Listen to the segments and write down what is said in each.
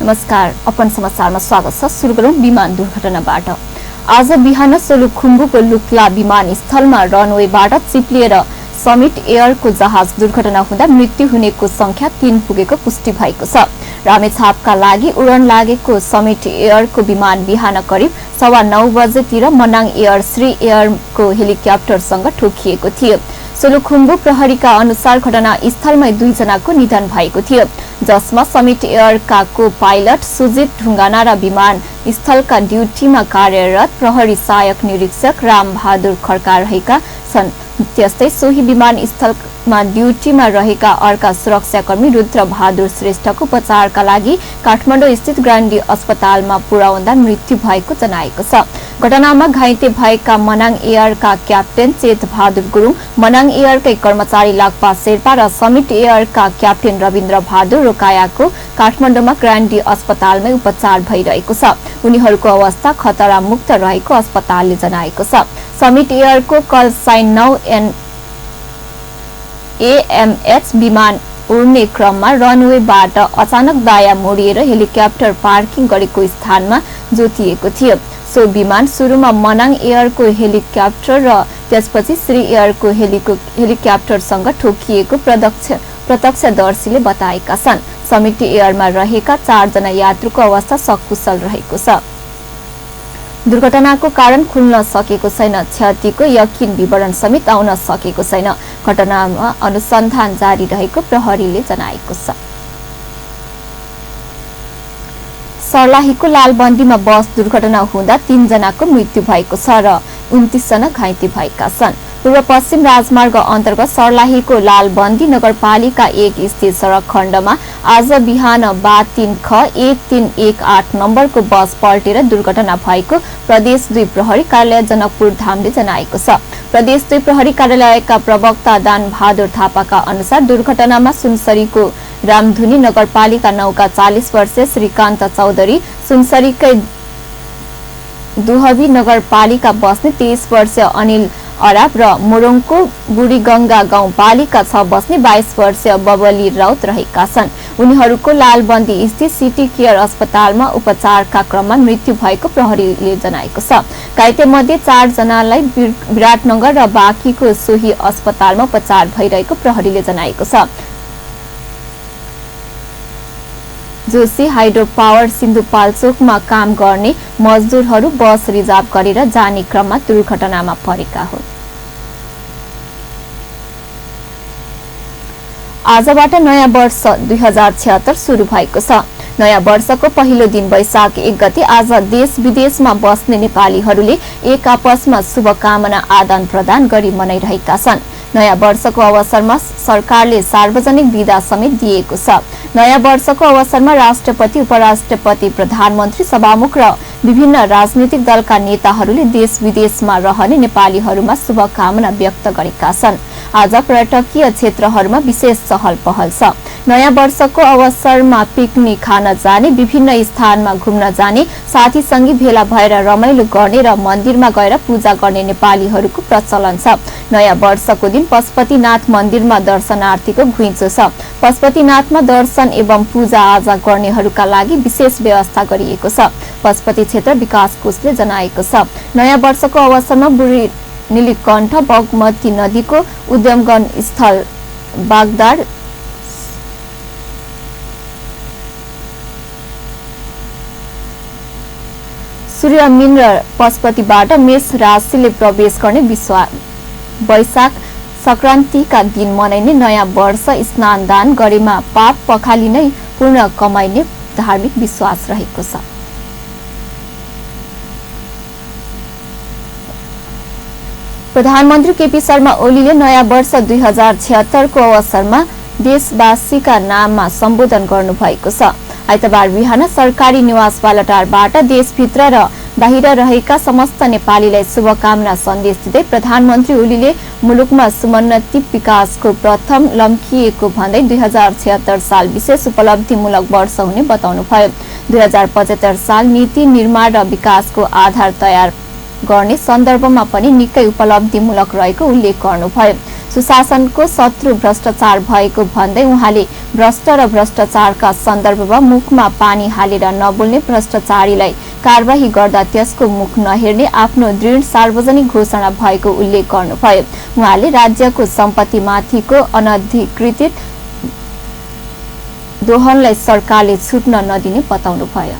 नमस्कार, अपन समाचारमा स्वागत छ। सुरु गरौं विमान दुर्घटनाबाट। आज बिहान सोलुखुम्बुको लुक्ला विमानस्थलमा रनवेबाट चिप्लिएर समिट एयरको जहाज दुर्घटना हुँदा मृत्यु हुनेको संख्या 3 पुगेको पुष्टि भएको छ। रामेछापका लागि उडान लागेको समिट एयरको विमान बिहान करिब 9:15 बजेतिर मनाङ एयर श्री एयरको हेलिकप्टरसँग ठोकिएको थियो। सोलुखुम्बु प्रहरीका अनुसार घटनास्थलमै 2 जनाको निधन भएको थियो, जसमा समिट एयरका को पाइलट सुजित ढुङ्गाना र विमान स्थलका ड्युटीमा कार्यरत प्रहरी सहायक निरीक्षक राम बहादुर खड्का रहेका छन्। त्यस्तै सोही विमानस्थलमा ड्युटीमा रहेका अर्का सुरक्षाकर्मी रुद्र बहादुर श्रेष्ठको उपचारका लागि काठमाडौँ स्थित ग्रान्डी अस्पतालमा पुर्याउँदा मृत्यु भएको जनाएको छ। घटनामा घाइते भएका मनाङ एयरका क्याप्टेन चेत बहादुर गुरुङ, मनाङ एयरकै कर्मचारी लाक्पा शेर्पा र समिट एयरका क्याप्टेन रविन्द्र बहादुर रोकायाको काठमाडौँमा ग्रान्डी अस्पतालमै उपचार भइरहेको छ। उनीहरूको अवस्था खतरा मुक्त रहेको अस्पतालले जनाएको छ। समिट एयरको कल साइन 9 AMH विमान उड्ने क्रममा रनवेबाट अचानक दायाँ मोडिएर हेलिकप्टर पार्किङ गरेको स्थानमा जोतिएको थियो। सो विमान सुरुमा मनाङ एयरको हेलिकप्टर र त्यसपछि श्री एयरको हेलिकप्टरसँग ठोकिएको प्रत्यक्षदर्शीले बताएका छन्। समिट एयरमा रहेका 4 जना यात्रुको अवस्था सकुशल रहेको छ। दुर्घटनाको कारण खुल्न सकेको छैन। क्षतिको यकिन विवरण समेत आउन सकेको छैन। घटनामा अनुसन्धान जारी रहेको प्रहरीले जनाएको छ। सर्लाहीको लालबन्दीमा बस दुर्घटना हुँदा 3 जनाको मृत्यु भएको छ र 29 जना घाइते भएका छन्। पूर्व पश्चिम राजमार्ग अन्तर्गत सर्लाहीको लालबन्दी नगरपालिका 1 स्थित सडक खण्डमा आज बिहान बा 3 ख 1318 नम्बरको बस पल्टेर दुर्घटना भएको प्रदेश 2 प्रहरी कार्यालय जनकपुर धामले जनाएको छ। प्रदेश 2 प्रहरी कार्यालयका प्रवक्ता दान बहादुर थापाका अनुसार दुर्घटनामा सुनसरीको रामधुनी नगरपालिका 9 का 40 वर्षीय श्रीकान्त चौधरी, सुनसरीकै दुहबी नगरपालिका बस्ने 23 वर्षीय अनिल अराब र मोरङको बुढीगंगा गाउँपालिका 6 बस्ने 22 वर्षीय बबली राउत रहेका छन्। उनीहरूको लालबन्दी स्थित सिटी केयर अस्पतालमा उपचारका क्रममा मृत्यु भएको प्रहरीले जनाएको छ। घाइते मध्ये 4 जनालाई विराटनगर र बाँकीको सोही अस्पतालमा उपचार भइरहेको प्रहरीले जनाएको छ। जोशी हाइड्रो पावर सिन्धुपाल्चोकमा काम गर्ने मजदुरहरू बस रिजर्भ गरेर जाने क्रममा दुर्घटनामा परेका हुन्। आजबाट नयाँ वर्ष 2076 सुरु भएको छ। नयाँ वर्षको पहिलो दिन वैशाख 1 गते आज देश विदेशमा बस्ने नेपालीहरूले एक आपसमा शुभकामना आदान प्रदान गरी मनाइरहेका छन्। नयाँ वर्षको अवसरमा सरकारले सार्वजनिक बिदा समेत दिएको छ। नयाँ वर्षको अवसरमा राष्ट्रपति, उपराष्ट्रपति, प्रधानमन्त्री, सभामुख र विभिन्न राजनीतिक दलका नेताहरूले देश विदेशमा रहने नेपालीहरूमा शुभकामना व्यक्त गरेका छन्। आज पर्यटकीय क्षेत्रहरूमा विशेष चहल पहल छ। नयाँ वर्षको अवसरमा पिकनिक खान जाने, विभिन्न स्थानमा घुम्न जाने, साथीसँगी भेला भएर रमाइलो गर्ने र मन्दिरमा गएर पूजा गर्ने नेपालीहरूको प्रचलन छ। नयाँ वर्षको दिन पशुपतिनाथ मन्दिरमा दर्शनार्थीको घुइँचो छ। पशुपतिनाथमा दर्शन एवं पूजा आजा गर्नेहरूका लागि विशेष व्यवस्था गरिएको छ, पशुपति क्षेत्र विकास कोषले जनाएको छ। नयाँ वर्षको अवसरमा बुढी नीलकण्ठ बागमती नदीको उद्गम स्थल बागदार सूर्य मीन र पशुपतिबाट मेष राशिले प्रवेश गर्ने वैशाख संक्रान्तिका दिन मनाइने नयाँ वर्ष स्नान दान गरेमा पाप पखालिनै पूर्ण कमाइने धार्मिक विश्वास रहेको छ। प्रधानमन्त्री केपी शर्मा ओलीले नयाँ वर्ष 2076 को अवसरमा देशवासीका नाममा सम्बोधन गर्नुभएको छ। आइतबार बिहान सरकारी निवास बालटारबाट देशभित्र र बाहिर रहेका समस्त नेपालीलाई शुभकामना सन्देश दिँदै प्रधानमन्त्री ओलीले मुलुकमा समुन्नति विकासको प्रथम लम्किएको भन्दै 2076 साल विशेष उपलब्धिमूलक वर्ष हुने बताउनुभयो। 2075 साल नीति निर्माण र विकासको आधार तयार गर्ने सन्दर्भमा पनि निकै उपलब्धिमूलक रहेको उल्लेख गर्नुभयो। सुशासनको शत्रु भ्रष्टाचार भएको भन्दै उहाँले भ्रष्ट र भ्रष्टाचारका सन्दर्भमा मुखमा पानी हालेर नबोल्ने भ्रष्टाचारीलाई कारबाही गर्दा त्यसको मुख नहेर्ने आफ्नो दृढ सार्वजनिक घोषणा भएको उल्लेख गर्नुभयो। उहाँले राज्यको सम्पत्तिमाथिको अनधिकृत दोहनलाई सरकारले छुट्न नदिने बताउनुभयो।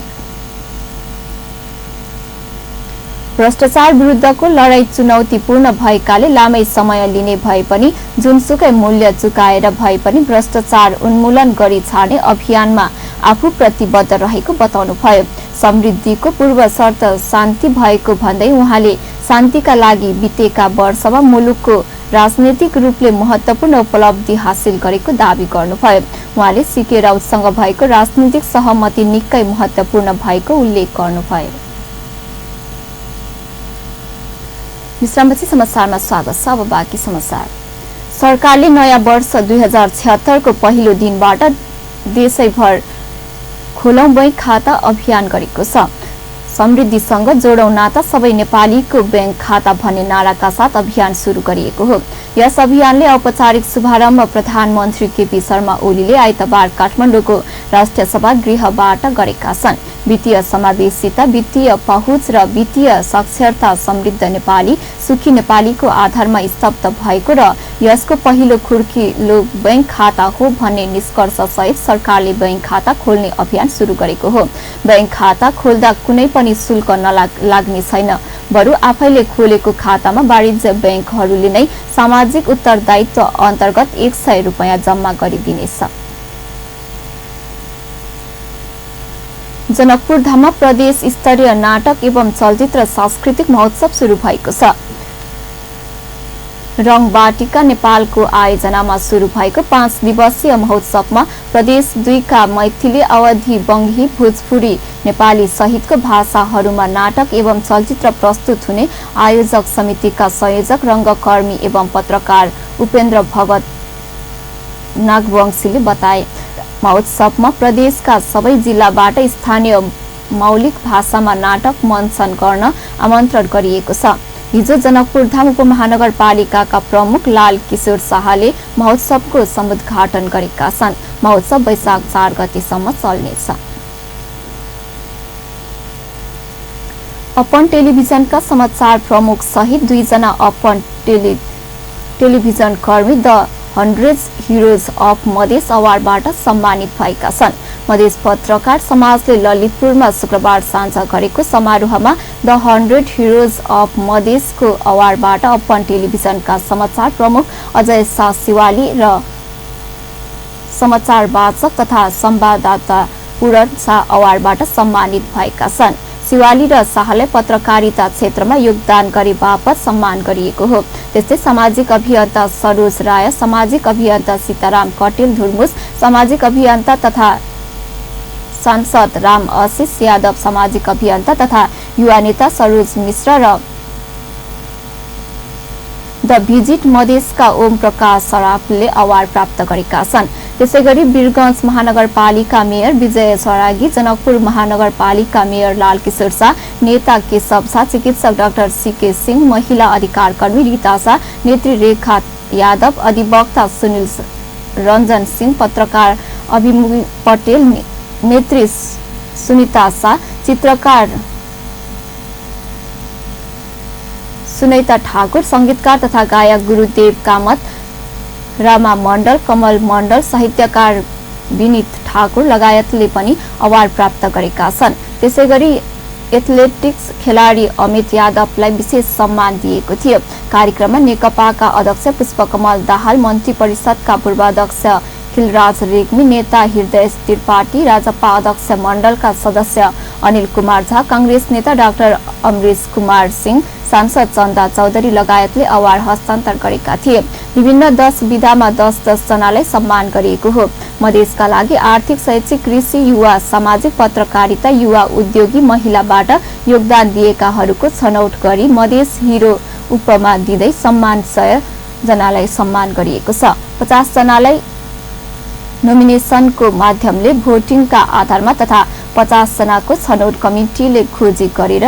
भ्रष्टाचार विरुद्धको लडाईँ चुनौतीपूर्ण भएकाले लामै समय लिने भए पनि जुनसुकै मूल्य चुकाएर भए पनि भ्रष्टाचार उन्मूलन गरी छाड्ने अभियानमा आफू प्रतिबद्ध रहेको बताउनुभयो। समृद्धिको पूर्व शर्त शान्ति भएको भन्दै उहाँले शान्तिका लागि बितेका वर्षमा मुलुकको राजनीतिक रूपले महत्वपूर्ण उपलब्धि हासिल गरेको दावी गर्नुभयो। उहाँले सीके राउतसँग भएको राजनीतिक सहमति निकै महत्वपूर्ण भएको उल्लेख गर्नुभयो। विश्रामपछि समाचारमा स्वागत छ। अब बाँकी समाचार। सरकारले नयाँ वर्ष 2076 को पहिलो दिनबाट देशैभर खोलौं बैंक खाता अभियान गरेको छ। समृद्धिसँग जोडौं नाता सबै नेपालीको बैंक खाता भन्ने नाराका साथ अभियान सुरु गरिएको हो। यस अभियानले औपचारिक शुभारम्भ प्रधानमन्त्री केपी शर्मा ओलीले आइतबार काठमाडौँको राष्ट्रिय सभागृहबाट गरेका छन्। वित्तीय समावेशिता, वित्तीय पहुँच र वित्तीय साक्षरता समृद्ध नेपाली सुखी नेपालीको आधारमा स्तब्ध भएको र यसको पहिलो खुड्किलो बैंक खाता हो भन्ने निष्कर्ष सहित सरकारले बैंक खाता खोल्ने अभियान सुरु गरेको हो। बैंक खाता खोल्दा कुनै पनि शुल्क लाग्ने छैन, बरु आफैले खोलेको खातामा वाणिज्य बैंकहरूले नै सामाजिक उत्तरदायित्व अन्तर्गत 100 रुपैयाँ जम्मा गरिदिनेछ। जनकपुर धाममा प्रदेश स्तरीय नाटक एवं चलचित्र सांस्कृतिक महोत्सव शुरू भएको छ। रङबाटिका नेपालको आयोजनामा शुरू भएको 5 दिवसीय महोत्सवमा प्रदेश 2 का मैथिली, अवधी, बङ्गी, भोजपुरी, नेपाली सहितको भाषाहरूमा नाटक एवं चलचित्र प्रस्तुत हुने आयोजक समितिका संयोजक रङ्गकर्मी एवं पत्रकार उपेन्द्र भगत नागवंशीले बताए। महोत्सवमा प्रदेशका सबै जिल्लाबाट स्थानीय मौलिक भाषामा नाटक मञ्चन गर्न आमन्त्रण गरिएको छ। हिजो जनकपुर धाम उपमहानगरपालिकाका प्रमुख लाल किशोर शाहले महोत्सवको समुद्घाटन गरेका छन्। महोत्सव वैशाख 4 गतेसम्म चल्नेछ। अपन टेलिभिजनका समाचार प्रमुख सहित 2 जना अपन टेलिभिजन कर्मी द 100 हिरोज अफ मधेस अवार्डबाट सम्मानित भएका छन्। मधेस पत्रकार समाजले ललितपुरमा शुक्रबार साँझ गरेको समारोहमा द 100 हिरोज अफ मधेसको अवार्डबाट अपन टेलिभिजनका समाचार प्रमुख अजय शाह शिवाली र समाचार वाचक तथा संवाददाता पूरण शाह अवार्डबाट सम्मानित भएका छन्। शिवाली र शाहलाई पत्रकारिता क्षेत्रमा योगदान गरे बापत सम्मान गरिएको हो। त्यस्तै सामाजिक अभियन्ता सरोज राय, सामाजिक अभियन्ता सीताराम कटेल धुर्मुस, सामाजिक अभियन्ता तथा सांसद राम आशिष यादव, सामाजिक अभियन्ता तथा युवा नेता सरोज मिश्र र द भिजिट मधेसका ओम प्रकाश सराफले अवार्ड प्राप्त गरेका छन्। त्यसैगरी वीरगञ्ज महानगरपालिका मेयर विजय सरागी, जनकपुर महानगरपालिका मेयर लाल किशोर शाह, नेता केशव शाह, चिकित्सक डाक्टर सीके सिंह, महिला अधिकार कर्मी रीता शाह, नेत्री रेखा यादव, अधिवक्ता सुनिल रञ्जन सिंह, पत्रकार अभिमुख पटेल, नेत्री सुनिता शाह, चित्रकार सुनैता ठाकुर, संगीतकार तथा गायक गुरुदेव कामत, रामा मण्डल, कमल मण्डल, साहित्यकार विनित ठाकुर लगायतले पनि अवार्ड प्राप्त गरेका छन्। त्यसैगरी एथलेटिक्स खेलाडी अमित यादवलाई विशेष सम्मान दिएको थियो। कार्यक्रममा नेकपाका अध्यक्ष पुष्पकमल दाहाल, मन्त्री परिषदका पूर्व अध्यक्ष खिलराज रेग्मी, नेता हृदय त्रिपाठी, राजपा अध्यक्ष मण्डलका सदस्य अनिल कुमार झा, कांग्रेस नेता डाक्टर अमरेश कुमार सिंह, सांसद चन्दा चौधरी लगायतले अवार्ड हस्तान्तरण गरेका थिए। विभिन्न 10 विधामा 10-10 जनालाई सम्मान गरिएको हो। मधेसका लागि आर्थिक, शैक्षिक, कृषि, युवा, सामाजिक, पत्रकारिता, युवा उद्योगी, महिलाबाट योगदान दिएकाहरूको छनौट गरी मधेस हिरो उपमा दिँदै सम्मान 100 जनालाई सम्मान गरिएको छ। 50 जनालाई नोमिनेसनको माध्यमले भोटिङका आधारमा तथा 50 जनाको छनौट कमिटीले खोजी गरेर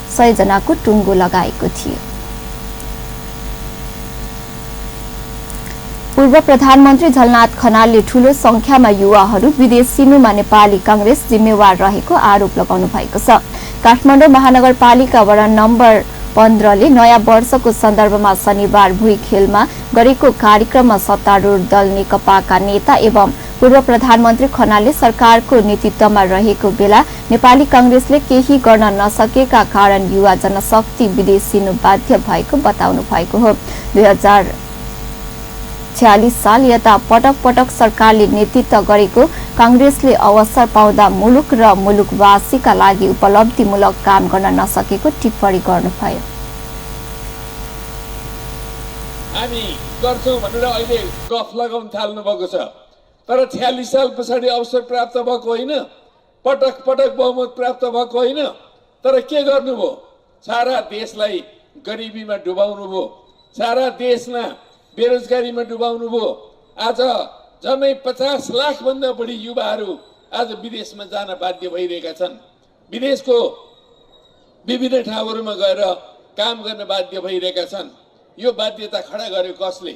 100 जनाको टुङ्गो लगाएको थियो। पूर्व प्रधानमन्त्री झलनाथ खनालले ठूलो संख्यामा युवाहरू विदेश सिनुमा नेपाली कांग्रेस जिम्मेवार रहेको आरोप लगाउनु भएको छ। काठमाडौँ महानगरपालिका वडा नम्बर 15 ले नयाँ वर्षको सन्दर्भमा शनिबार भुइँखेलमा गरेको कार्यक्रममा सत्तारूढ दल नेकपाका नेता एवं पूर्व प्रधानमन्त्री खनालले सरकारको नेतृत्वमा रहेको बेला नेपाली कांग्रेसले केही गर्न नसकेका कारण युवा जनशक्ति विदेश सिनु बाध्य भएको बताउनु भएको हो। 2046 साल यता पटक पटक सरकारले नेतृत्व गरेको कांग्रेसले अवसर पाउँदा मुलुक र मुलुकवासीका लागि उपलब्धिमूलक काम गर्न नसकेको टिप्पणी गर्नुभयो। हामी गर्छौं भनेर अहिले गफ लगाउन थाल्नु भएको छ, तर 46 साल पछाडि अवसर प्राप्त भएको होइन, पटक पटक बहुमत प्राप्त भएको होइन, तर के गर्नुभयो? सारा देशलाई गरिबीमा डुबाउनु भयो, सारा देशमा बेरोजगारीमा डुबाउनु भयो। आज जम्मै 50 लाख भन्दा बढी युवाहरू आज विदेशमा जान बाध्य भइरहेका छन्। विदेशको विभिन्न ठाउँहरूमा गएर काम गर्न बाध्य भइरहेका छन्। यो बाध्यता खडा गरेको कसले?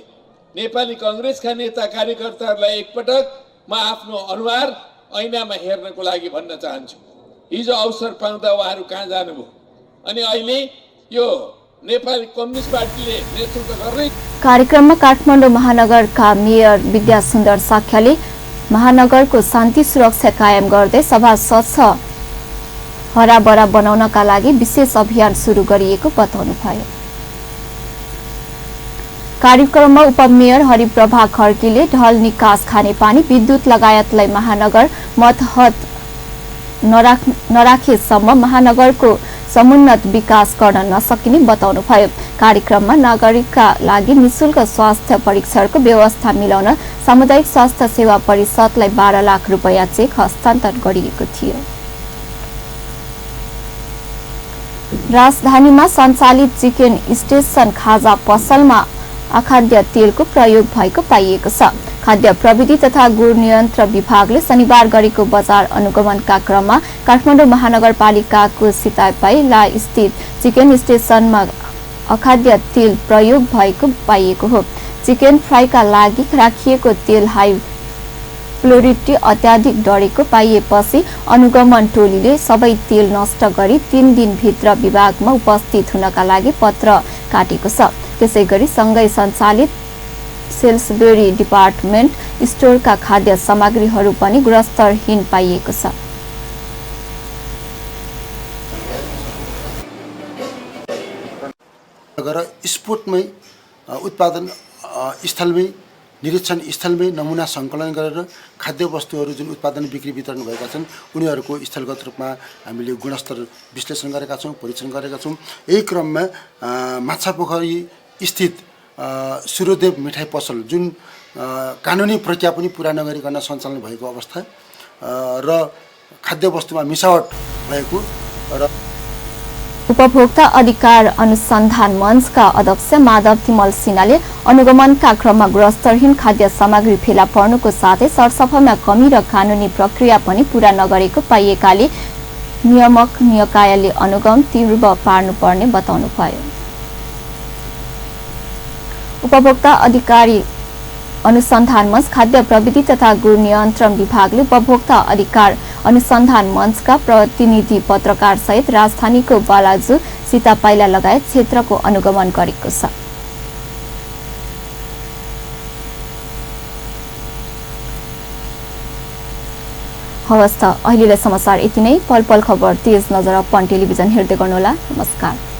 नेपाली कांग्रेसका नेता कार्यकर्ताहरूलाई एकपटक म आफ्नो अनुहार ऐनामा हेर्नको लागि भन्न चाहन्छु। हिजो अवसर पाउँदा उहाँहरू कहाँ जानुभयो? अनि अहिले यो नेपाली कम्युनिस्ट पार्टीले नेतृत्व गर्ने कार्यक्रममा काठमाडौँ महानगरका मेयर विद्यासुन्दर साख्याले महानगरको शान्ति सुरक्षा कायम गर्दै सभा स्वच्छ हराभरा बनाउनका लागि विशेष अभियान सुरु गरिएको बताउनुभयो। कार्यक्रममा उपमेयर हरिप्रभा खड्कीले ढल निकास खानेपानी विद्युत लगायतलाई महानगर मतहत नराखेसम्म महानगरको समुन्नत विकास गर्न नसकिने बताउनुभयो। कार्यक्रममा नागरिकका लागि निशुल्क स्वास्थ्य परीक्षणको व्यवस्था मिलाउन सामुदायिक स्वास्थ्य सेवा परिषदलाई 12 लाख रुपैयाँ चेक हस्तान्तरण गरिएको थियो। राजधानीमा सञ्चालित चिकन स्टेशन खाजा पसलमा अखाद्य तेलको प्रयोग भएको पाइएको छ। खाद्य प्रविधि तथा गुण नियन्त्रण विभागले शनिबार गरेको बजार अनुगमनका क्रममा काठमाडौँ महानगरपालिकाको सितापाइला स्थित चिकन स्टेशनमा अखाद्य तेल प्रयोग भएको पाइएको हो। चिकन फ्राईका लागि राखिएको तेल हाई प्योरिटी अत्याधिक डढेको पाइएपछि अनुगमन टोलीले सबै तेल नष्ट गरी 3 दिनभित्र विभागमा उपस्थित हुनका लागि पत्र काटेको छ। त्यसैगरी सँगै सञ्चालित सेल्सबेरी डिपार्टमेन्ट स्टोरका खाद्य सामग्रीहरू पनि गुणस्तरहीन पाइएको छ। स्पोर्टमै उत्पादन स्थलमै निरीक्षण स्थलमै नमुना सङ्कलन गरेर खाद्य वस्तुहरू जुन उत्पादन बिक्री वितरण भएका छन् उनीहरूको स्थलगत रूपमा हामीले गुणस्तर विश्लेषण गरेका छौँ, परीक्षण गरेका छौँ। यही क्रममा माछापोखरी स्थित सूर्यदेव मिठाई पसल जुन कानुनी प्रक्रिया पनि पुरा नगरिकन सञ्चालन भएको अवस्था र खाद्य वस्तुमा मिसावट भएको र उपभोक्ता अधिकार अनुसन्धान मञ्चका अध्यक्ष माधव तिमल सिन्हाले अनुगमनका क्रममा गुणस्तरहीन खाद्य सामग्री फेला पर्नुको साथै सरसफाइमा कमी र कानुनी प्रक्रिया पनि पूरा नगरेको पाइएकाले नियामक निकायले अनुगमन तीव्र पार्नुपर्ने बताउनुभयो। उपभोक्ता अधिकारी अनुसन्धान मंच, खाद्य प्रविधि तथा गुण नियन्त्रण विभागले उपभोक्ता अधिकार अनुसन्धान मंचका प्रतिनिधि पत्रकार सहित राजधानीको बालाजु, सीतापाइला लगायत क्षेत्रको अनुगमन गरेको छ। हवस् त अहिलेलाई समाचार यति नै। पल पल खबर तेज नजर अपन टेलिभिजन हेर्दै गर्नुहोला। नमस्कार।